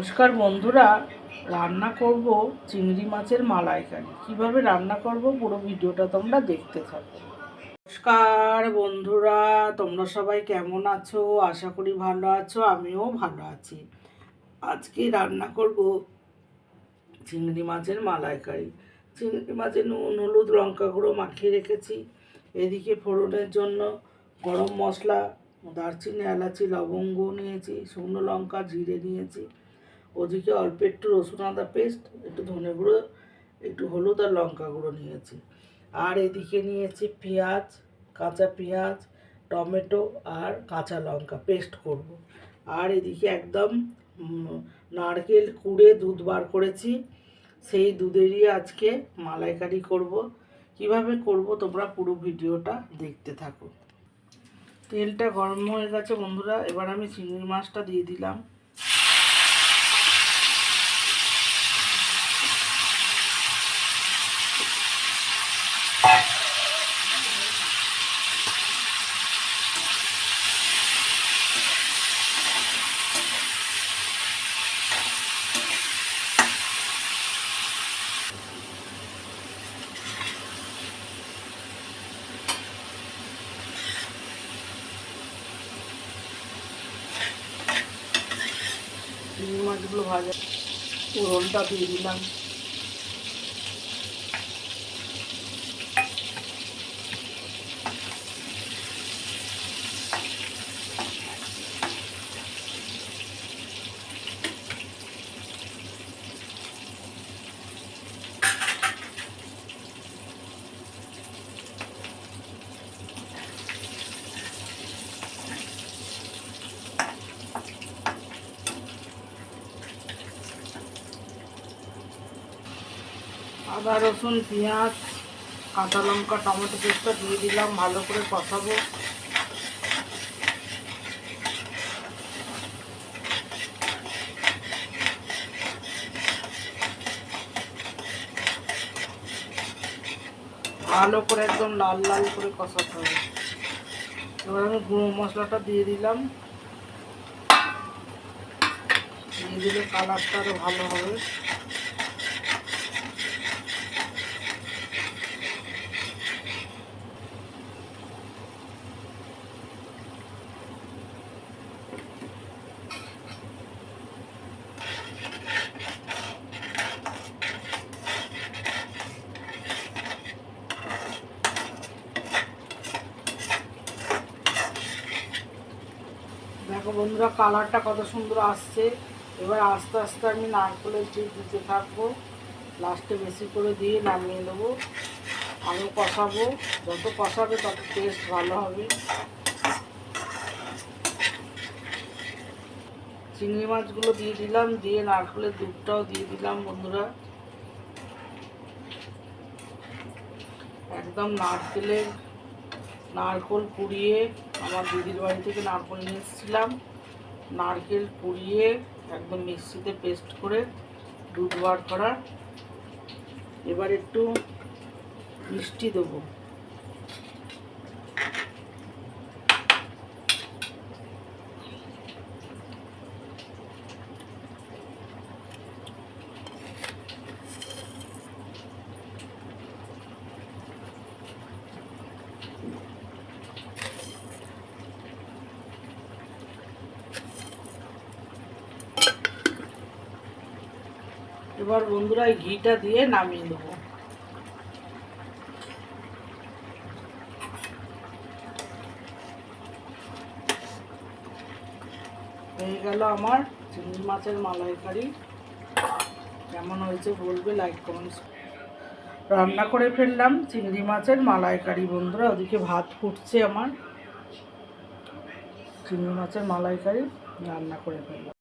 নমস্কার বন্ধুরা, রান্না করব চিংড়ি মাছের মালাইকারি। কিভাবে রান্না করব পুরো ভিডিওটা তোমরা দেখতে থাকো। নমস্কার বন্ধুরা, তোমরা সবাই কেমন আছো? আশা করি ভালো আছো, আমিও ভালো আছি। আজকে রান্না করব চিংড়ি মাছের মালাইকারি। চিংড়ি মাছের নুন হলুদ লঙ্কা গুঁড়ো মাখিয়ে রেখেছি। এদিকে ফোড়নের জন্য গরম মশলা, দারচিনি এলাচি লবঙ্গ নিয়েছি, শুকনো লঙ্কা জিরে নিয়েছি। ওদিকে অল্প একটু রসুন আদা পেস্ট, একটু ধনে গুঁড়ো, একটু হলুদ আর লঙ্কা গুঁড়ো নিয়েছি। আর এদিকে নিয়েছি পেঁয়াজ, কাঁচা পেঁয়াজ, টমেটো আর কাঁচা লঙ্কা পেস্ট করব। আর এদিকে একদম নারকেল কুড়ে দুধ বার করেছি, সেই দুধেরই আজকে মালাইকারি করব। কিভাবে করব তোমরা পুরো ভিডিওটা দেখতে থাকো। তেলটা গরম হয়ে গেছে বন্ধুরা, এবার আমি চিংড়ি মাছটা দিয়ে দিলাম। চিংড়ি মাছগুলো ভাজা, ফোড়নটা দিয়ে দিলাম। আদা রসুন পেঁয়াজ কাঁচা লঙ্কা টমেটো পেস্টটা দিয়ে দিলাম, ভালো করে কষাবো। ভালো করে একদম লাল লাল করে কষাতে হবে। এবার আমি গুঁড়ো মশলাটা দিয়ে দিলাম, দিয়ে দিলে কালারটা আরও ভালো হবে। দেখো বন্ধুরা, কালারটা কত সুন্দর আসছে। এবার আস্তে আস্তে আমি নারকেলের দুধ দিতে থাকবো, লাস্টে বেশি করে দিয়ে নামিয়ে দেবো। আরও কষাবো, যত কষাবে তত টেস্ট ভালো হবে। চিংড়ি মাছগুলো দিয়ে দিলাম, দিয়ে নারকেলের দুধটাও দিয়ে দিলাম বন্ধুরা। একদম নারকেল কুড়িয়ে, আমার দিদির বাড়ি থেকে নারকেল নিয়ে এসেছিলাম, নারকেল কুড়িয়ে একদম মিক্সিতে পেস্ট করে দুধ বার করা। এবার একটু মিষ্টি দেবো। এবার বন্ধুরা এই ঘিটা দিয়ে নামিয়ে দেবো। হয়ে গেল আমার চিংড়ি মাছের মালাইকারি। কেমন হয়েছে বলবে, লাইক কমেন্টস। রান্না করে ফেললাম চিংড়ি মাছের মালাইকারি বন্ধুরা। ওদিকে ভাত ফুটছে, আমার চিংড়ি মাছের মালাইকারি রান্না করে ফেললাম।